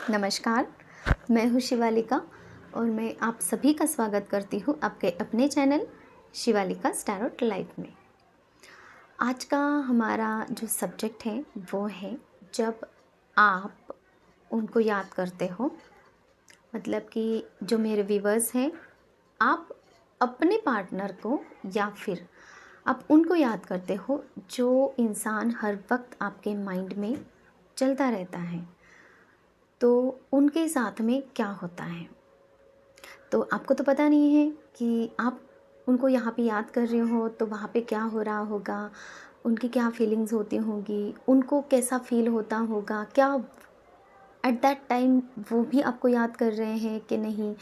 नमस्कार, मैं हूँ शिवालिका और मैं आप सभी का स्वागत करती हूँ आपके अपने चैनल शिवालिका टैरोट लाइफ में। आज का हमारा जो सब्जेक्ट है वो है जब आप उनको याद करते हो, मतलब कि जो मेरे व्यूवर्स हैं, आप अपने पार्टनर को या फिर आप उनको याद करते हो जो इंसान हर वक्त आपके माइंड में चलता रहता है, तो उनके साथ में क्या होता है। तो आपको तो पता नहीं है कि आप उनको यहाँ पे याद कर रहे हो तो वहाँ पे क्या हो रहा होगा, उनकी क्या फीलिंग्स होती होंगी, उनको कैसा फ़ील होता होगा, क्या एट दैट टाइम वो भी आपको याद कर रहे हैं कि नहीं,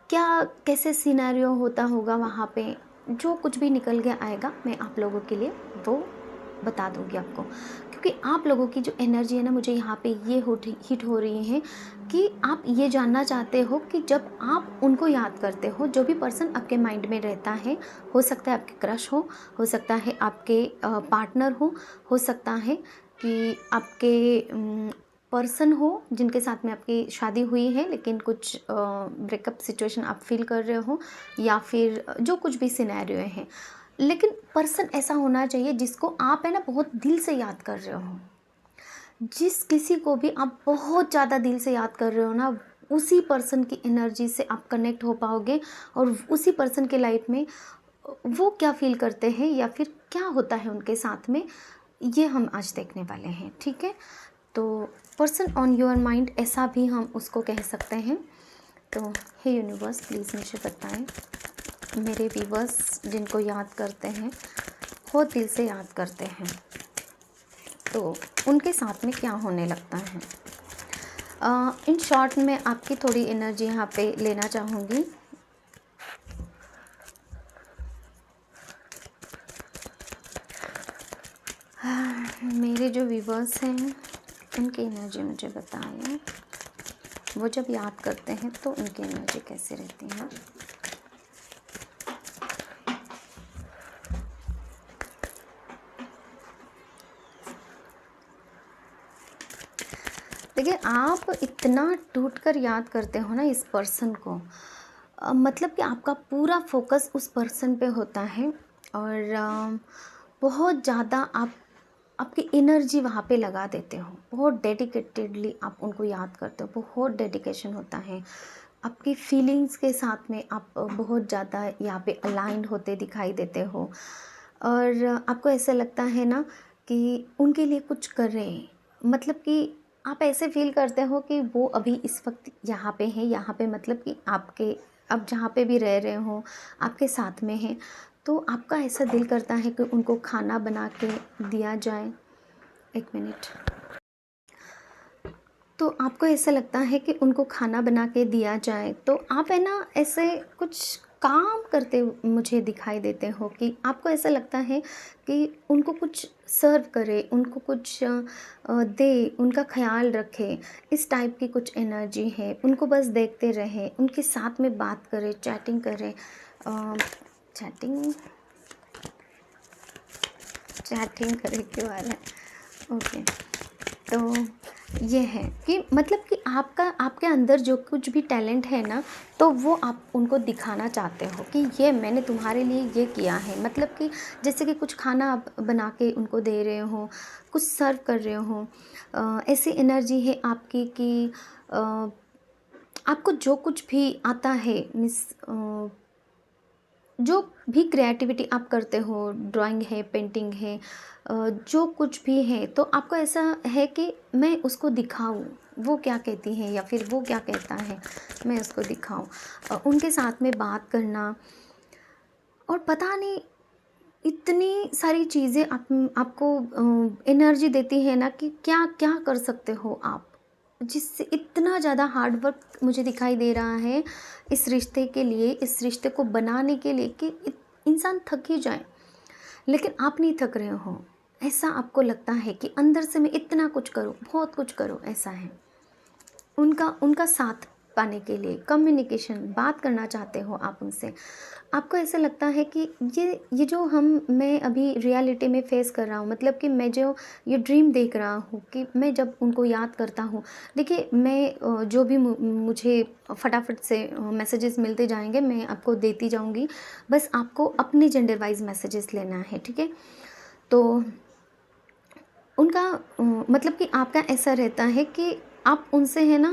क्या कैसे सिनेरियो होता होगा वहाँ पे। जो कुछ भी निकल के आएगा मैं आप लोगों के लिए वो बता दूँगी आपको, क्योंकि आप लोगों की जो एनर्जी है ना, मुझे यहाँ पे ये हिट हो रही है कि आप ये जानना चाहते हो कि जब आप उनको याद करते हो, जो भी पर्सन आपके माइंड में रहता है, हो सकता है आपके क्रश हो सकता है आपके पार्टनर हो सकता है कि आपके पर्सन हो जिनके साथ में आपकी शादी हुई है लेकिन कुछ ब्रेकअप सिचुएशन आप फील कर रहे हो, या फिर जो कुछ भी सिनेरियो है, लेकिन पर्सन ऐसा होना चाहिए जिसको आप है ना बहुत दिल से याद कर रहे हो। जिस किसी को भी आप बहुत ज़्यादा दिल से याद कर रहे हो ना, उसी पर्सन की एनर्जी से आप कनेक्ट हो पाओगे और उसी पर्सन के लाइफ में वो क्या फील करते हैं या फिर क्या होता है उनके साथ में, ये हम आज देखने वाले हैं। ठीक है, तो पर्सन ऑन योर माइंड ऐसा भी हम उसको कह सकते हैं। तो हे यूनिवर्स, प्लीज़ मुझे बताएं, मेरे व्यूवर्स जिनको याद करते हैं, बहुत दिल से याद करते हैं, तो उनके साथ में क्या होने लगता है। इन शॉर्ट मैं आपकी थोड़ी एनर्जी यहाँ पे लेना चाहूँगी। मेरे जो व्यूवर्स हैं उनकी एनर्जी मुझे बताएं, वो जब याद करते हैं तो उनकी एनर्जी कैसी रहती है। देखिए, आप इतना टूट कर याद करते हो ना इस पर्सन को, मतलब कि आपका पूरा फोकस उस पर्सन पे होता है और बहुत ज़्यादा आप आपकी एनर्जी वहाँ पे लगा देते हो, बहुत डेडिकेटेडली आप उनको याद करते हो, बहुत डेडिकेशन होता है आपकी फीलिंग्स के साथ में। आप बहुत ज़्यादा यहाँ पे अलाइंड होते दिखाई देते हो और आपको ऐसा लगता है ना कि उनके लिए कुछ कर रहे हैं, मतलब कि आप ऐसे फील करते हो कि वो अभी इस वक्त यहाँ पे हैं, यहाँ पे मतलब कि आपके अब जहाँ पे भी रह रहे हो आपके साथ में हैं, तो आपका ऐसा दिल करता है कि उनको खाना बना के दिया जाए। एक मिनट। तो आपको ऐसा लगता है कि उनको खाना बना के दिया जाए, तो आप है ना ऐसे कुछ काम करते मुझे दिखाई देते हो कि आपको ऐसा लगता है कि उनको कुछ सर्व करे, उनको कुछ दे, उनका ख्याल रखे, इस टाइप की कुछ एनर्जी है। उनको बस देखते रहे, उनके साथ में बात करें, चैटिंग करें, चैटिंग चैटिंग करें क्यों आ रहा है। ओके, तो ये है कि मतलब कि आपके अंदर जो कुछ भी टैलेंट है ना, तो वो आप उनको दिखाना चाहते हो कि ये मैंने तुम्हारे लिए ये किया है। मतलब कि जैसे कि कुछ खाना आप बना के उनको दे रहे हो, कुछ सर्व कर रहे हो, ऐसी एनर्जी है आपकी कि आपको जो कुछ भी आता है, मिस जो भी क्रिएटिविटी आप करते हो, ड्राइंग है, पेंटिंग है, जो कुछ भी है, तो आपको ऐसा है कि मैं उसको दिखाऊं, वो क्या कहती है या फिर वो क्या कहता है, मैं उसको दिखाऊं। उनके साथ में बात करना, और पता नहीं इतनी सारी चीज़ें आपको एनर्जी देती है ना कि क्या क्या कर सकते हो आप, जिससे इतना ज़्यादा हार्ड वर्क मुझे दिखाई दे रहा है इस रिश्ते के लिए, इस रिश्ते को बनाने के लिए कि इंसान थक ही जाए, लेकिन आप नहीं थक रहे हो। ऐसा आपको लगता है कि अंदर से मैं इतना कुछ करूँ, बहुत कुछ करूँ, ऐसा है। उनका उनका साथ पाने के लिए, कम्युनिकेशन, बात करना चाहते हो आप उनसे। आपको ऐसा लगता है कि ये जो मैं अभी रियलिटी में फेस कर रहा हूँ, मतलब कि मैं जो ये ड्रीम देख रहा हूँ कि मैं जब उनको याद करता हूँ, देखिए मैं जो भी मुझे फटाफट से मैसेजेस मिलते जाएंगे मैं आपको देती जाऊँगी। बस आपको अपने जेंडर वाइज मैसेजेस लेना है, ठीक है। तो उनका मतलब कि आपका ऐसा रहता है कि आप उनसे है ना,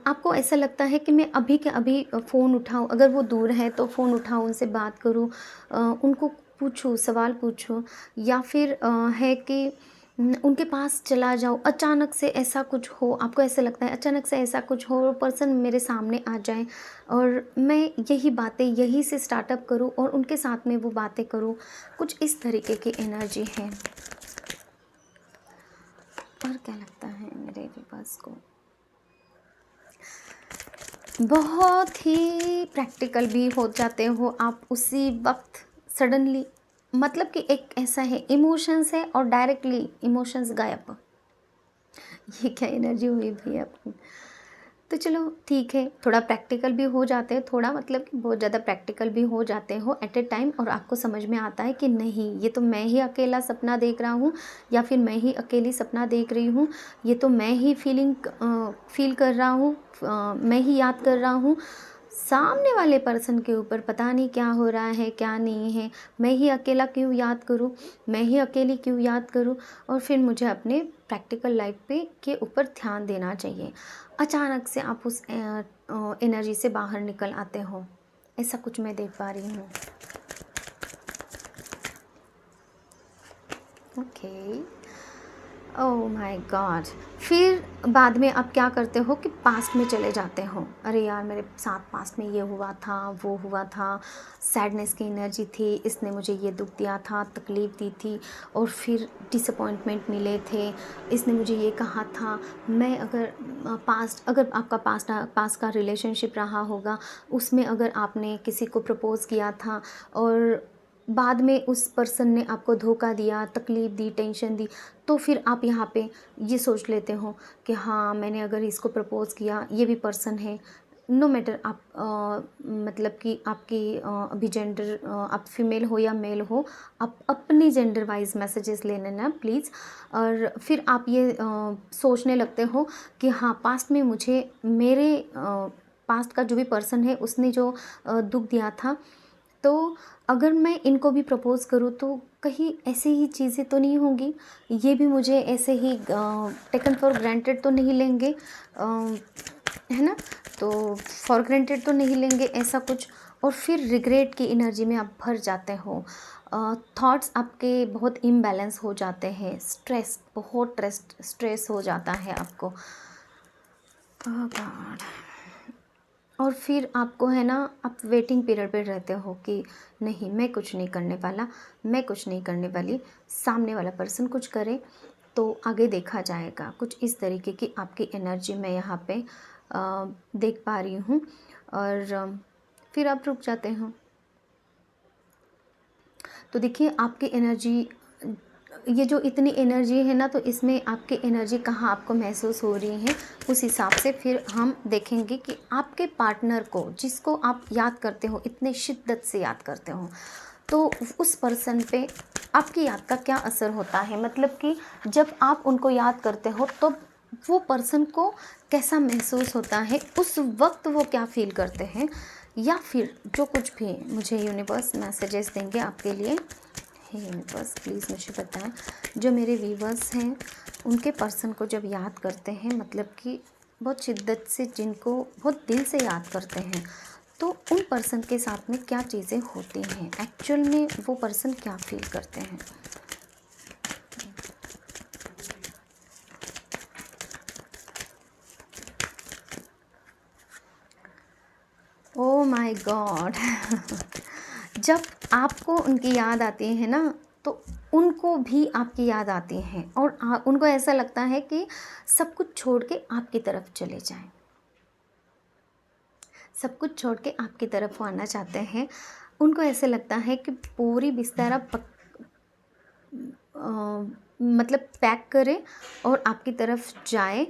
आपको ऐसा लगता है कि मैं अभी के अभी फ़ोन उठाऊँ, अगर वो दूर है तो फ़ोन उठाऊँ, उनसे बात करूँ, उनको पूछूँ, सवाल पूछूँ, या फिर है कि उनके पास चला जाऊँ। अचानक से ऐसा कुछ हो, आपको ऐसा लगता है अचानक से ऐसा कुछ हो, वो पर्सन मेरे सामने आ जाए और मैं यही बातें यहीं से स्टार्टअप करूँ और उनके साथ में वो बातें करूँ। कुछ इस तरीके की एनर्जी है। और क्या लगता है मेरे व्यूअर्स को? बहुत ही प्रैक्टिकल भी हो जाते हो आप उसी वक्त सडनली, मतलब कि एक ऐसा है इमोशंस है और डायरेक्टली इमोशंस गायब। ये क्या एनर्जी हुई भैया आपकी? तो चलो ठीक है, थोड़ा प्रैक्टिकल भी हो जाते हैं, थोड़ा मतलब कि बहुत ज़्यादा प्रैक्टिकल भी हो जाते हो एट ए टाइम, और आपको समझ में आता है कि नहीं ये तो मैं ही अकेला सपना देख रहा हूँ, या फिर मैं ही अकेली सपना देख रही हूँ, ये तो मैं ही फील कर रहा हूँ, मैं ही याद कर रहा हूँ। सामने वाले पर्सन के ऊपर पता नहीं क्या हो रहा है क्या नहीं है, मैं ही अकेला क्यों याद करूँ, मैं ही अकेली क्यों याद करूँ, और फिर मुझे अपने प्रैक्टिकल लाइफ पे के ऊपर ध्यान देना चाहिए। अचानक से आप उस एनर्जी से बाहर निकल आते हो, ऐसा कुछ मैं देख पा रही हूँ। Okay, oh my God. फिर बाद में आप क्या करते हो कि पास्ट में चले जाते हो, अरे यार मेरे साथ पास्ट में ये हुआ था, वो हुआ था, सैडनेस की एनर्जी थी, इसने मुझे ये दुख दिया था, तकलीफ़ दी थी, और फिर डिसअपॉइंटमेंट मिले थे, इसने मुझे ये कहा था। मैं अगर अगर आपका पास्ट का रिलेशनशिप रहा होगा, उसमें अगर आपने किसी को प्रपोज़ किया था और बाद में उस पर्सन ने आपको धोखा दिया, तकलीफ़ दी, टेंशन दी, तो फिर आप यहाँ पे ये सोच लेते हो कि हाँ मैंने अगर इसको प्रपोज़ किया, ये भी पर्सन है। नो मैटर आप मतलब कि आपकी अभी जेंडर आप फीमेल हो या मेल हो, आप अपनी जेंडर वाइज मैसेजेस ले लेना प्लीज़। और फिर आप ये सोचने लगते हो कि हाँ पास्ट में मुझे मेरे पास्ट का जो भी पर्सन है उसने जो दुख दिया था, तो अगर मैं इनको भी प्रपोज़ करूँ तो कहीं ऐसी ही चीज़ें तो नहीं होंगी, ये भी मुझे ऐसे ही टेकन फॉर ग्रांटेड तो नहीं लेंगे, है ना? तो फॉर ग्रांटेड तो नहीं लेंगे ऐसा कुछ। और फिर रिग्रेट की एनर्जी में आप भर जाते हो, थॉट्स आपके बहुत इम्बैलेंस हो जाते हैं, स्ट्रेस बहुत स्ट्रेस हो जाता है आपको। ओह गॉड। और फिर आपको है ना, आप वेटिंग पीरियड पे रहते हो कि नहीं मैं कुछ नहीं करने वाला, मैं कुछ नहीं करने वाली, सामने वाला पर्सन कुछ करे तो आगे देखा जाएगा। कुछ इस तरीके की आपकी एनर्जी मैं यहाँ पे देख पा रही हूँ। और फिर आप रुक जाते हो। तो देखिए आपकी एनर्जी, ये जो इतनी एनर्जी है ना, तो इसमें आपकी एनर्जी कहाँ आपको महसूस हो रही है, उस हिसाब से फिर हम देखेंगे कि आपके पार्टनर को जिसको आप याद करते हो, इतने शिद्दत से याद करते हो, तो उस पर्सन पे आपकी याद का क्या असर होता है। मतलब कि जब आप उनको याद करते हो तो वो पर्सन को कैसा महसूस होता है, उस वक्त वो क्या फील करते हैं, या फिर जो कुछ भी मुझे यूनिवर्स मैसेजेस देंगे आपके लिए। हे यूनिवर्स प्लीज़ मुझे बताएं, जो मेरे व्यूवर्स हैं उनके पर्सन को जब याद करते हैं, मतलब कि बहुत शिद्दत से, जिनको बहुत दिल से याद करते हैं, तो उन पर्सन के साथ में क्या चीज़ें होती हैं, एक्चुअल में वो पर्सन क्या फील करते हैं। Oh my God. जब आपको उनकी याद आती है ना, तो उनको भी आपकी याद आती है, और उनको ऐसा लगता है कि सब कुछ छोड़ के आपकी तरफ चले जाएं, सब कुछ छोड़ के आपकी तरफ वो आना चाहते हैं। उनको ऐसे लगता है कि पूरी बिस्तारा मतलब पैक करें और आपकी तरफ जाए,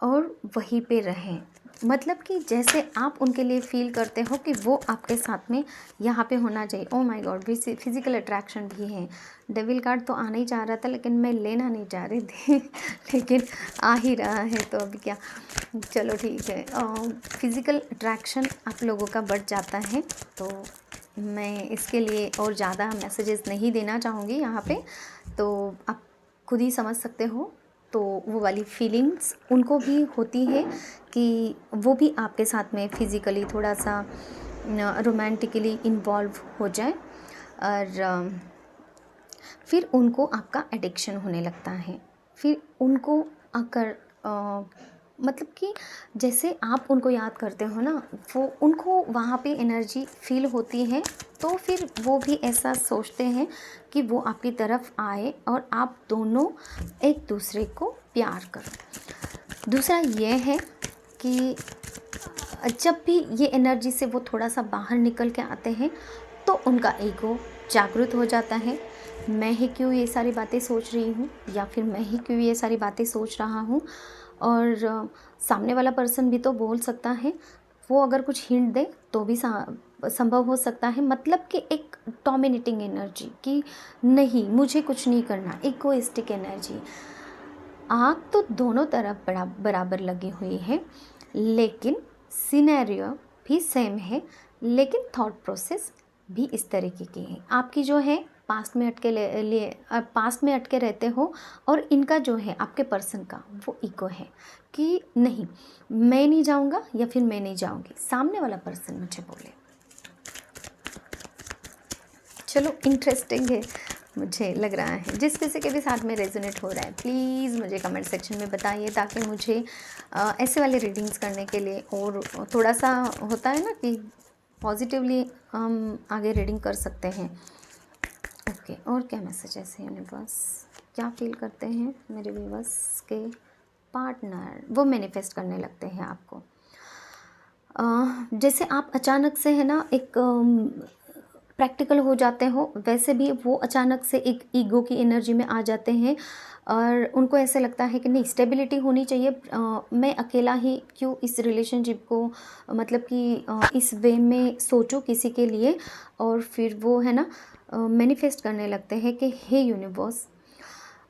और वहीं पे रहें। मतलब कि जैसे आप उनके लिए फ़ील करते हो कि वो आपके साथ में यहाँ पे होना चाहिए। Oh my God, physical attraction भी है। डेविल कार्ड तो आना ही चाह रहा था लेकिन मैं लेना नहीं चाह रही थी लेकिन आ ही रहा है तो अभी क्या, चलो ठीक है। फिज़िकल अट्रैक्शन आप लोगों का बढ़ जाता है, तो मैं इसके लिए और ज़्यादा मैसेजेस नहीं देना चाहूँगी यहाँ पे, तो आप खुद ही समझ सकते हो। तो वो वाली फीलिंग्स उनको भी होती है कि वो भी आपके साथ में फिज़िकली थोड़ा सा रोमांटिकली इन्वॉल्व हो जाए, और फिर उनको आपका एडिक्शन होने लगता है। फिर उनको अगर मतलब कि जैसे आप उनको याद करते हो ना, वो उनको वहाँ पे एनर्जी फील होती है, तो फिर वो भी ऐसा सोचते हैं कि वो आपकी तरफ आए और आप दोनों एक दूसरे को प्यार करो। दूसरा ये है कि जब भी ये एनर्जी से वो थोड़ा सा बाहर निकल के आते हैं तो उनका ईगो जागृत हो जाता है। मैं ही क्यों ये सारी बातें सोच रही हूँ, या फिर मैं ही क्यों ये सारी बातें सोच रहा हूँ, और सामने वाला पर्सन भी तो बोल सकता है। वो अगर कुछ हिंट दे तो भी संभव हो सकता है। मतलब कि एक डोमिनेटिंग एनर्जी कि नहीं मुझे कुछ नहीं करना, इगोइस्टिक एनर्जी। आग तो दोनों तरफ बराबर लगी हुई है, लेकिन सिनेरियो भी सेम है, लेकिन थॉट प्रोसेस भी इस तरीके की है। आपकी जो है पास्ट में अटके लिए पास्ट में अटके रहते हो, और इनका जो है आपके पर्सन का वो ईगो है कि नहीं मैं नहीं जाऊंगा या फिर मैं नहीं जाऊंगी, सामने वाला पर्सन मुझे बोले। चलो इंटरेस्टिंग है, मुझे लग रहा है। जिस किसी के भी साथ में रेजोनेट हो रहा है प्लीज़ मुझे कमेंट सेक्शन में बताइए, ताकि मुझे ऐसे वाले रीडिंग्स करने के लिए और थोड़ा सा होता है ना कि पॉजिटिवली हम आगे रीडिंग कर सकते हैं। ओके, और क्या मैसेजेस है यूनिवर्स, क्या फील करते हैं मेरे व्यूवर्स के पार्टनर? वो मैनिफेस्ट करने लगते हैं आपको। जैसे आप अचानक से है ना एक प्रैक्टिकल हो जाते हो, वैसे भी वो अचानक से एक ईगो की एनर्जी में आ जाते हैं, और उनको ऐसे लगता है कि नहीं स्टेबिलिटी होनी चाहिए। मैं अकेला ही क्यों इस रिलेशनशिप को मतलब कि इस वे में सोचूं किसी के लिए। और फिर वो है ना मैनिफेस्ट करने लगते हैं कि हे यूनिवर्स,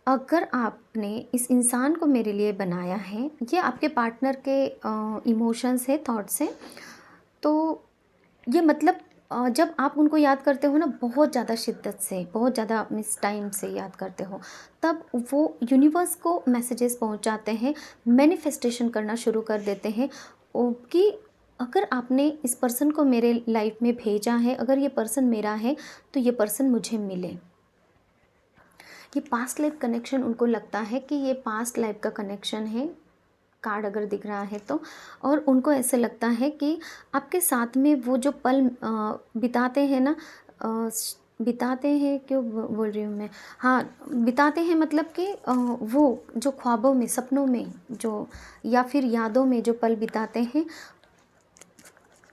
अगर आपने इस इंसान को मेरे लिए बनाया है, ये आपके पार्टनर के इमोशंस है, थॉट्स हैं, तो ये मतलब जब आप उनको याद करते हो ना बहुत ज़्यादा शिद्दत से, बहुत ज़्यादा मिस टाइम से याद करते हो, तब वो यूनिवर्स को मैसेजेस पहुंचाते हैं, मैनिफेस्टेशन करना शुरू कर देते हैं कि अगर आपने इस पर्सन को मेरे लाइफ में भेजा है, अगर ये पर्सन मेरा है तो ये पर्सन मुझे मिले। ये पास्ट लाइफ कनेक्शन उनको लगता है कि ये पास्ट लाइफ का कनेक्शन है, कार्ड अगर दिख रहा है तो। और उनको ऐसे लगता है कि आपके साथ में वो जो पल बिताते हैं ना, बिताते हैं क्यों बोल रही हूँ मैं, हाँ बिताते हैं मतलब कि वो जो ख्वाबों में, सपनों में जो, या फिर यादों में जो पल बिताते हैं,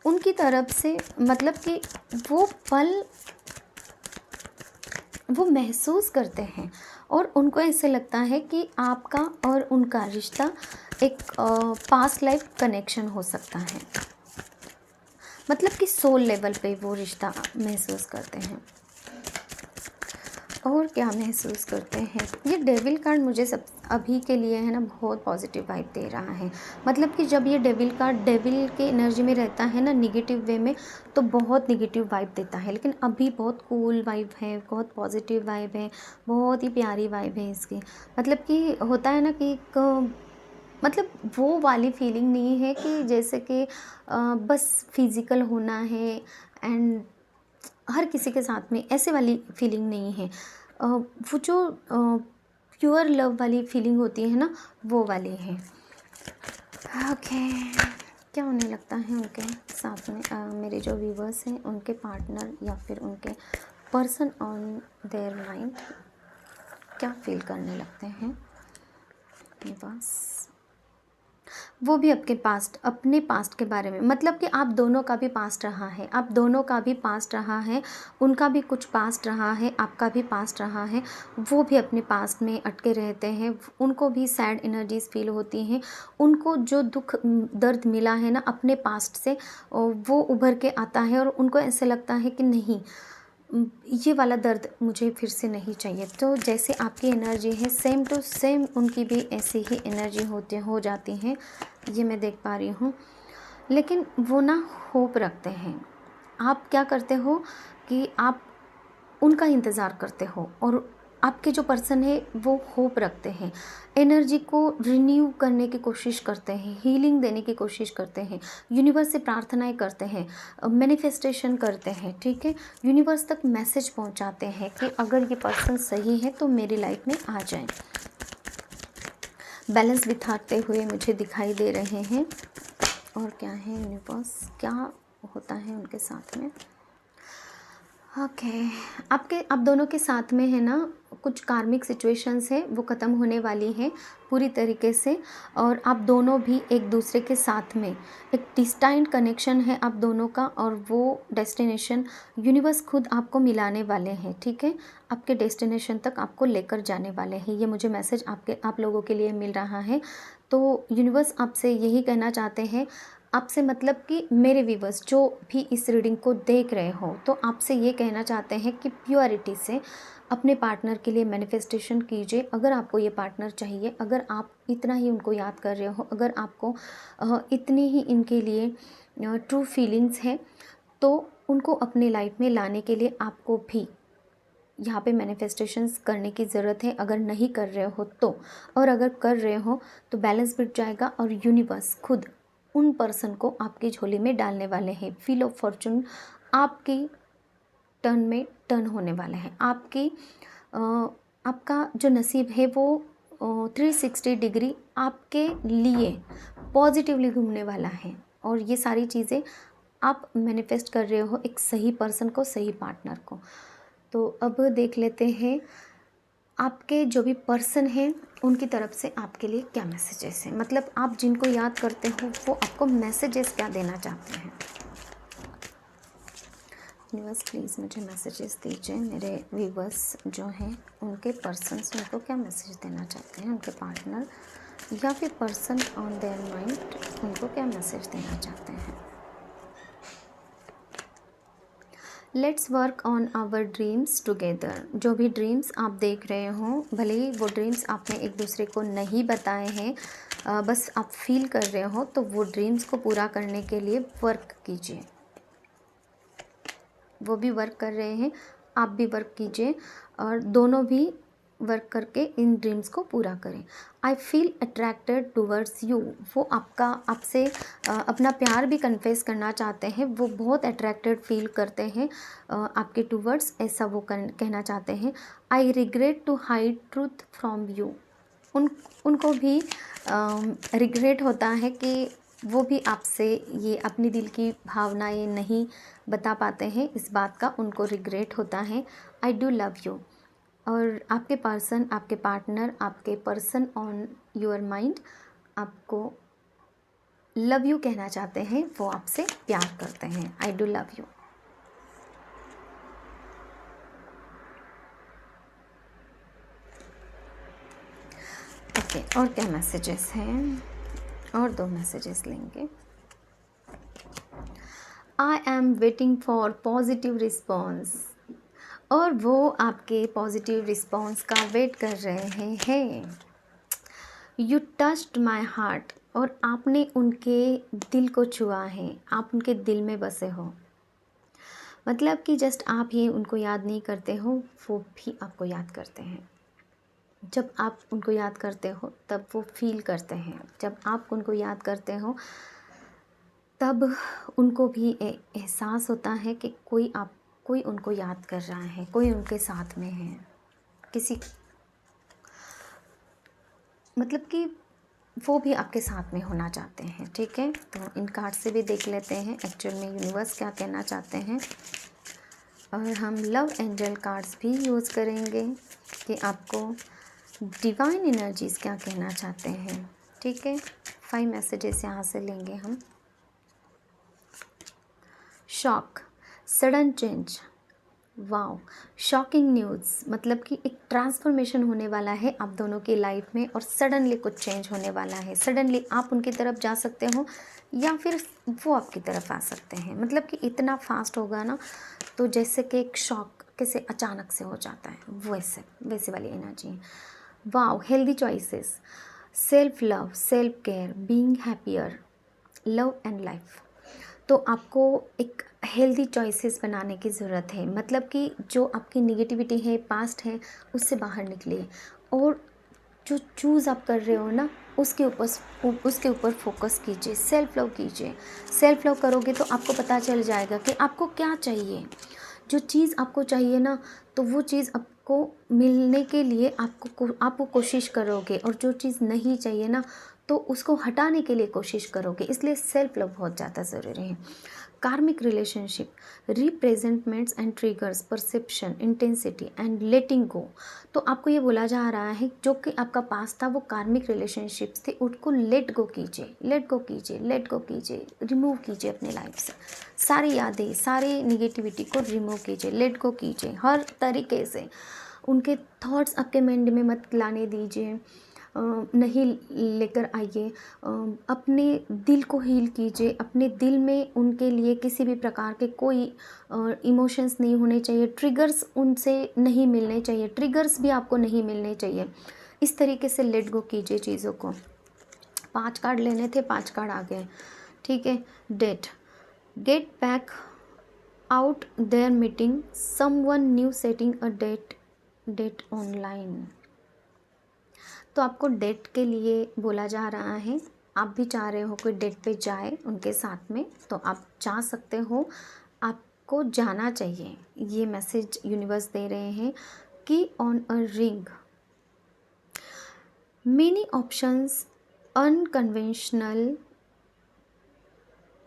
उनकी तरफ से मतलब कि वो पल वो महसूस करते हैं, और उनको ऐसे लगता है कि आपका और उनका रिश्ता एक पास्ट लाइफ कनेक्शन हो सकता है। मतलब कि सोल लेवल पे वो रिश्ता महसूस करते हैं। और क्या महसूस करते हैं, ये डेविल कार्ड मुझे सब अभी के लिए है ना बहुत पॉजिटिव वाइब दे रहा है। मतलब कि जब ये डेविल कार्ड डेविल के एनर्जी में रहता है ना निगेटिव वे में, तो बहुत निगेटिव वाइब देता है, लेकिन अभी बहुत कूल वाइब है, बहुत पॉजिटिव वाइब है, बहुत ही प्यारी वाइब है इसकी। मतलब कि होता है ना कि एक मतलब वो वाली फीलिंग नहीं है कि जैसे कि बस फिज़िकल होना है एंड हर किसी के साथ में, ऐसे वाली फीलिंग नहीं है। वो जो प्योर लव वाली फीलिंग होती है ना, वो वाली है। ओके, क्या होने लगता है उनके साथ में मेरे जो व्यूवर्स हैं, उनके पार्टनर या फिर उनके पर्सन ऑन देयर माइंड क्या फील करने लगते हैं? बस वो भी आपके पास्ट, अपने पास्ट के बारे में, मतलब कि आप दोनों का भी पास्ट रहा है, आप दोनों का भी पास्ट रहा है, उनका भी कुछ पास्ट रहा है, आपका भी पास्ट रहा है। वो भी अपने पास्ट में अटके रहते हैं, उनको भी सैड एनर्जीज फील होती हैं, उनको जो दुख दर्द मिला है ना अपने पास्ट से, वो उभर के आता है और उनको ऐसे लगता है कि नहीं, ये वाला दर्द मुझे फिर से नहीं चाहिए। तो जैसे आपकी एनर्जी है सेम टू सेम उनकी भी ऐसी ही एनर्जी हो जाती हैं, ये मैं देख पा रही हूँ। लेकिन वो ना होप रखते हैं। आप क्या करते हो कि आप उनका इंतज़ार करते हो और आपके जो पर्सन है वो होप रखते हैं, एनर्जी को रिन्यू करने की कोशिश करते हैं, हीलिंग देने की कोशिश करते हैं, यूनिवर्स से प्रार्थनाएं करते हैं, मैनिफेस्टेशन करते हैं, ठीक है। यूनिवर्स तक मैसेज पहुंचाते हैं कि अगर ये पर्सन सही है तो मेरी लाइफ में आ जाए। बैलेंस बिठाते हुए मुझे दिखाई दे रहे हैं। और क्या है यूनिवर्स, क्या होता है उनके साथ में। ओके, आप दोनों के साथ में है ना कुछ कार्मिक सिचुएशंस है, वो ख़त्म होने वाली हैं पूरी तरीके से। और आप दोनों भी एक दूसरे के साथ में एक डिस्टाइंट कनेक्शन है आप दोनों का, और वो डेस्टिनेशन यूनिवर्स खुद आपको मिलाने वाले हैं, ठीक है। आपके डेस्टिनेशन तक आपको लेकर जाने वाले हैं, ये मुझे मैसेज आप लोगों के लिए मिल रहा है। तो यूनिवर्स आपसे यही कहना चाहते हैं, आपसे मतलब कि मेरे व्यूवर्स जो भी इस रीडिंग को देख रहे हो, तो आपसे ये कहना चाहते हैं कि प्योरिटी से अपने पार्टनर के लिए मैनिफेस्टेशन कीजिए। अगर आपको ये पार्टनर चाहिए, अगर आप इतना ही उनको याद कर रहे हो, अगर आपको इतनी ही इनके लिए ट्रू फीलिंग्स हैं, तो उनको अपने लाइफ में लाने के लिए आपको भी यहाँ पे मैनिफेस्टेशंस करने की ज़रूरत है, अगर नहीं कर रहे हो तो। और अगर कर रहे हो तो बैलेंस बिठ जाएगा और यूनिवर्स खुद उन पर्सन को आपकी झोली में डालने वाले हैं। व्हील ऑफ फॉर्चून आपकी टर्न में टर्न होने वाला है। आपका जो नसीब है वो 360 डिग्री आपके लिए पॉजिटिवली घूमने वाला है। और ये सारी चीज़ें आप मैनिफेस्ट कर रहे हो एक सही पर्सन को, सही पार्टनर को। तो अब देख लेते हैं आपके जो भी पर्सन हैं उनकी तरफ से आपके लिए क्या मैसेजेस हैं, मतलब आप जिनको याद करते हो वो आपको मैसेजेस क्या देना चाहते हैं। यूनिवर्स प्लीज़ मुझे मैसेजेस दीजिए, मेरे व्यूवर्स जो हैं उनके पर्सन्स उनको क्या मैसेज देना चाहते हैं, उनके पार्टनर या फिर पर्सन ऑन देयर माइंड उनको क्या मैसेज देना चाहते हैं। Let's work on our dreams together. जो भी ड्रीम्स आप देख रहे हो, भले ही वो ड्रीम्स आपने एक दूसरे को नहीं बताए हैं, बस आप फील कर रहे हो, तो वो ड्रीम्स को पूरा करने के लिए वर्क कीजिए। वो भी वर्क कर रहे हैं, आप भी वर्क कीजिए, और दोनों भी वर्क करके इन ड्रीम्स को पूरा करें। I feel attracted towards you. वो आपसे अपना प्यार भी कन्फेस करना चाहते हैं, वो बहुत अट्रैक्टेड फील करते हैं आपके टूवर्ड्स, ऐसा वो कहना चाहते हैं। I regret to hide truth from you. उनको भी रिग्रेट होता है कि वो भी आपसे ये अपनी दिल की भावनाएं नहीं बता पाते हैं, इस बात का उनको रिग्रेट होता है। I do love you. और आपके पर्सन, आपके पार्टनर, आपके पर्सन ऑन योर माइंड आपको लव यू कहना चाहते हैं, वो आपसे प्यार करते हैं। I do love you. Okay, और क्या मैसेजेस हैं, और 2 मैसेजेस लेंगे। I am waiting for positive response. और वो आपके पॉजिटिव रिस्पॉन्स का वेट कर रहे हैं। You touched my heart. और आपने उनके दिल को छुआ है, आप उनके दिल में बसे हो। मतलब कि जस्ट आप ही उनको याद नहीं करते हो, वो भी आपको याद करते हैं। जब आप उनको याद करते हो तब वो फील करते हैं, जब आप उनको याद करते हो तब उनको भी एहसास होता है कि कोई उनको याद कर रहा है, कोई उनके साथ में है, किसी मतलब कि वो भी आपके साथ में होना चाहते हैं, ठीक है। तो इन कार्ड से भी देख लेते हैं एक्चुअल में यूनिवर्स क्या कहना चाहते हैं। और हम लव एंजल कार्ड्स भी यूज़ करेंगे कि आपको डिवाइन एनर्जीज़ क्या कहना चाहते हैं, ठीक है। 5 मैसेजेस यहाँ से लेंगे हम। Shock, sudden change, wow, shocking news, मतलब कि एक ट्रांसफॉर्मेशन होने वाला है आप दोनों की लाइफ में और सडनली कुछ चेंज होने वाला है। सडनली आप उनकी तरफ जा सकते हो या फिर वो आपकी तरफ आ सकते हैं, मतलब कि इतना फास्ट होगा ना, तो जैसे कि एक शॉक कैसे अचानक से हो जाता है, वैसे वाली एनर्जी है। Wow, healthy choices, self love, self care, being happier, love and life. तो आपको एक हेल्दी चॉइसेस बनाने की ज़रूरत है, मतलब कि जो आपकी निगेटिविटी है, पास्ट है, उससे बाहर निकलिए और जो चूज़ आप कर रहे हो ना उसके ऊपर फोकस कीजिए, सेल्फ लव कीजिए। सेल्फ लव करोगे तो आपको पता चल जाएगा कि आपको क्या चाहिए। जो चीज़ आपको चाहिए ना, तो वो चीज़ आपको मिलने के लिए आपको कोशिश करोगे, और जो चीज़ नहीं चाहिए ना, तो उसको हटाने के लिए कोशिश करोगे। इसलिए सेल्फ लव बहुत ज़्यादा ज़रूरी है। Karmic relationship, representments and triggers, perception, intensity and letting go. तो आपको ये बोला जा रहा है जो कि आपका पास था वो कार्मिक रिलेशनशिप्स थे, उसको लेट गो कीजिए, लेट गो कीजिए, लेट गो कीजिए, रिमूव कीजिए अपनी लाइफ से। सारी यादें, सारी निगेटिविटी को रिमूव कीजिए, लेट गो कीजिए हर तरीके से। उनके थॉट्स आपके माइंड में मत लाने दीजिए, नहीं लेकर आइए। अपने दिल को हील कीजिए, अपने दिल में उनके लिए किसी भी प्रकार के कोई इमोशंस नहीं होने चाहिए, ट्रिगर्स उनसे नहीं मिलने चाहिए, ट्रिगर्स भी आपको नहीं मिलने चाहिए। इस तरीके से लेट गो कीजिए चीज़ों को। 5 कार्ड लेने थे, 5 कार्ड आ गए, ठीक है। Date, get back out there meeting, someone new setting a date online. तो आपको डेट के लिए बोला जा रहा है, आप भी चाह रहे हो कोई डेट पे जाए उनके साथ में, तो आप जा सकते हो, आपको जाना चाहिए। ये मैसेज यूनिवर्स दे रहे हैं कि on a ring, many options, unconventional,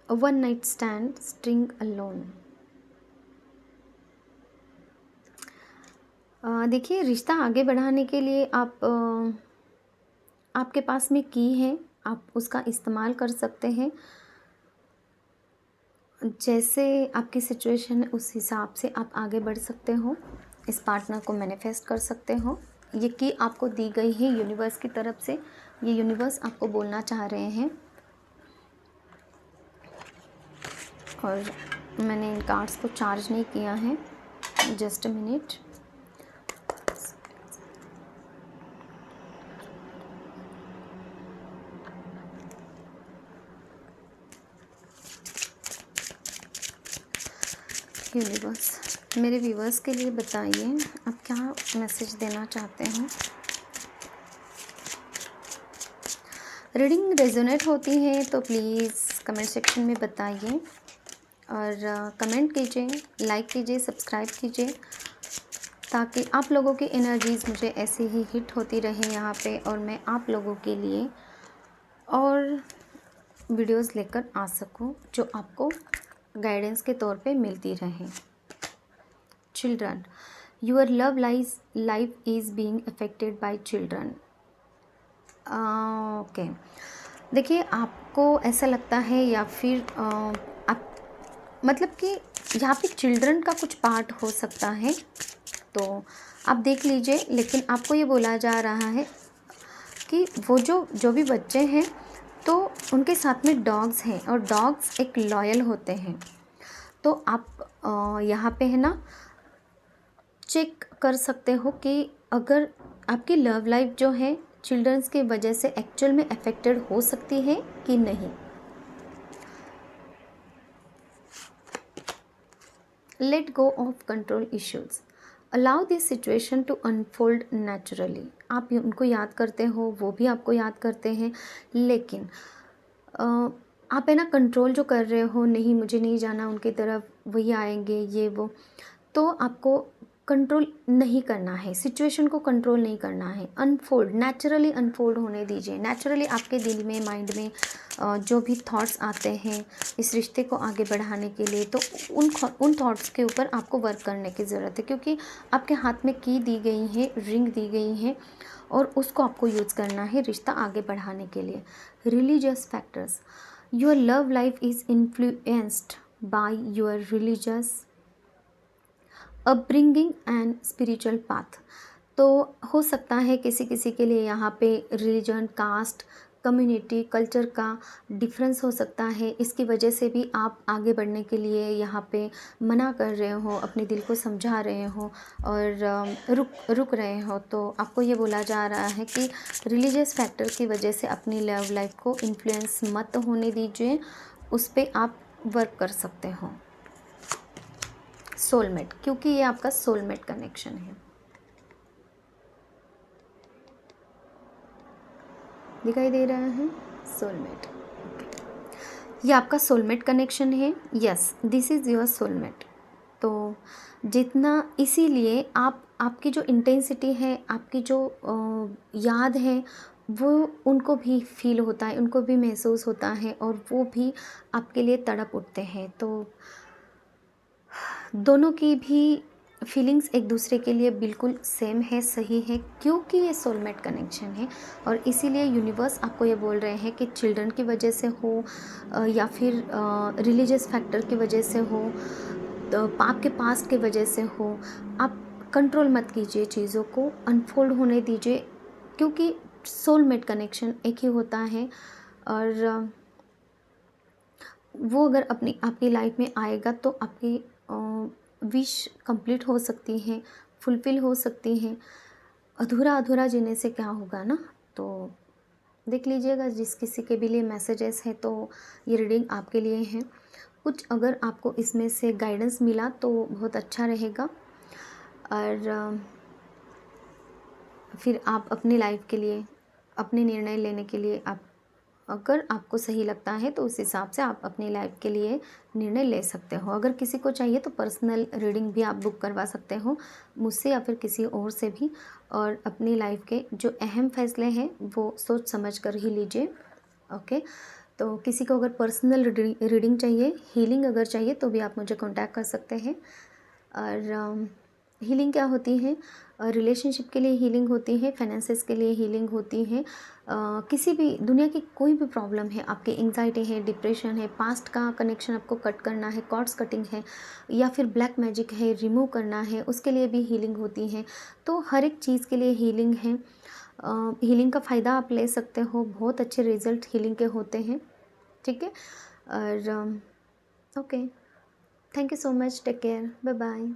one night stand, string alone. देखिए, रिश्ता आगे बढ़ाने के लिए आपके पास में की है, आप उसका इस्तेमाल कर सकते हैं। जैसे आपकी सिचुएशन है उस हिसाब से आप आगे बढ़ सकते हो, इस पार्टनर को मैनिफेस्ट कर सकते हो। ये की आपको दी गई है यूनिवर्स की तरफ से, ये यूनिवर्स आपको बोलना चाह रहे हैं। और मैंने इन कार्ड्स को चार्ज नहीं किया है, जस्ट अ मिनट। यूनिवर्स, मेरे व्यूवर्स के लिए बताइए आप क्या मैसेज देना चाहते हैं। रीडिंग रेजोनेट होती है तो प्लीज़ कमेंट सेक्शन में बताइए, और कमेंट कीजिए, लाइक कीजिए, सब्सक्राइब कीजिए, ताकि आप लोगों की एनर्जीज़ मुझे ऐसे ही हिट होती रहे यहाँ पे, और मैं आप लोगों के लिए और वीडियोस लेकर आ सकूँ जो आपको गाइडेंस के तौर पे मिलती रहे। Children, your love life is being affected by children. Okay, देखिए, आपको ऐसा लगता है या फिर आप, मतलब कि यहाँ पे चिल्ड्रन का कुछ पार्ट हो सकता है, तो आप देख लीजिए। लेकिन आपको ये बोला जा रहा है कि वो जो भी बच्चे हैं, तो उनके साथ में डॉग्स हैं, और डॉग्स एक लॉयल होते हैं। तो आप यहाँ पे है ना, चेक कर सकते हो कि अगर आपकी लव लाइफ जो है चिल्ड्रंस की वजह से एक्चुअल में अफेक्टेड हो सकती है कि नहीं। Let go of control issues, allow this situation to unfold naturally. आप उनको याद करते हो, वो भी आपको याद करते हैं, लेकिन आप है ना कंट्रोल जो कर रहे हो, नहीं मुझे नहीं जाना उनकी तरफ, वही आएंगे ये वो, तो आपको कंट्रोल नहीं करना है, सिचुएशन को कंट्रोल नहीं करना है। अनफोल्ड, नेचुरली अनफोल्ड होने दीजिए। नेचुरली आपके दिल में, माइंड में जो भी थॉट्स आते हैं इस रिश्ते को आगे बढ़ाने के लिए, तो उन थॉट्स के ऊपर आपको वर्क करने की ज़रूरत है, क्योंकि आपके हाथ में की दी गई है, रिंग दी गई है, और उसको आपको यूज़ करना है रिश्ता आगे बढ़ाने के लिए। Religious factors, your love life is influenced by your religious upbringing and spiritual path. तो हो सकता है किसी किसी के लिए यहाँ पे रिलीजन, कास्ट, कम्युनिटी, कल्चर का डिफरेंस हो सकता है। इसकी वजह से भी आप आगे बढ़ने के लिए यहाँ पे मना कर रहे हो, अपने दिल को समझा रहे हो और रुक रहे हो। तो आपको ये बोला जा रहा है कि रिलीजियस फैक्टर की वजह से अपनी लव लाइफ को इन्फ्लुएंस मत होने दीजिए, उस पर आप वर्क कर सकते हो। सोलमेट, क्योंकि ये आपका सोलमेट कनेक्शन है। दिखाई दे रहा है सोलमेट, ये आपका सोलमेट कनेक्शन है। Yes, this is your soulmate. तो जितना, इसीलिए आपकी जो इंटेंसिटी है, आपकी जो याद है, वो उनको भी फील होता है, उनको भी महसूस होता है और वो भी आपके लिए तड़प उठते हैं। तो दोनों की भी फीलिंग्स एक दूसरे के लिए बिल्कुल सेम है, सही है, क्योंकि ये सोलमेट कनेक्शन है। और इसीलिए यूनिवर्स आपको ये बोल रहे हैं कि चिल्ड्रन की वजह से हो या फिर रिलीजियस फैक्टर की वजह से हो, तो आपके पास्ट की वजह से हो, आप कंट्रोल मत कीजिए, चीज़ों को अनफोल्ड होने दीजिए, क्योंकि सोलमेट कनेक्शन एक ही होता है। और वो अगर आपकी लाइफ में आएगा तो आपकी विश कंप्लीट हो सकती हैं, फुलफ़िल हो सकती हैं। अधूरा अधूरा जीने से क्या होगा ना। तो देख लीजिएगा, जिस किसी के भी लिए मैसेजेस हैं तो ये रीडिंग आपके लिए है। कुछ अगर आपको इसमें से गाइडेंस मिला तो बहुत अच्छा रहेगा। और फिर आप अपनी लाइफ के लिए, अपने निर्णय लेने के लिए, आप अगर आपको सही लगता है तो उस हिसाब से आप अपनी लाइफ के लिए निर्णय ले सकते हो। अगर किसी को चाहिए तो पर्सनल रीडिंग भी आप बुक करवा सकते हो मुझसे या फिर किसी और से भी। और अपनी लाइफ के जो अहम फैसले हैं वो सोच समझ कर ही लीजिए। ओके, तो किसी को अगर पर्सनल रीडिंग चाहिए, हीलिंग अगर चाहिए तो भी आप मुझे कांटेक्ट कर सकते हैं। और हीलिंग क्या होती है, रिलेशनशिप के लिए हीलिंग होती है, फाइनेंसेस के लिए हीलिंग होती है। किसी भी दुनिया की कोई भी प्रॉब्लम है, आपकी एंग्जाइटी है, डिप्रेशन है, पास्ट का कनेक्शन आपको कट करना है, कॉर्ड्स कटिंग है, या फिर ब्लैक मैजिक है, रिमूव करना है, उसके लिए भी हीलिंग होती है। तो हर एक चीज़ के लिए हीलिंग है। हीलिंग का फ़ायदा आप ले सकते हो, बहुत अच्छे रिजल्ट हीलिंग के होते हैं। ठीक है, और okay, thank you so much, take care, bye bye.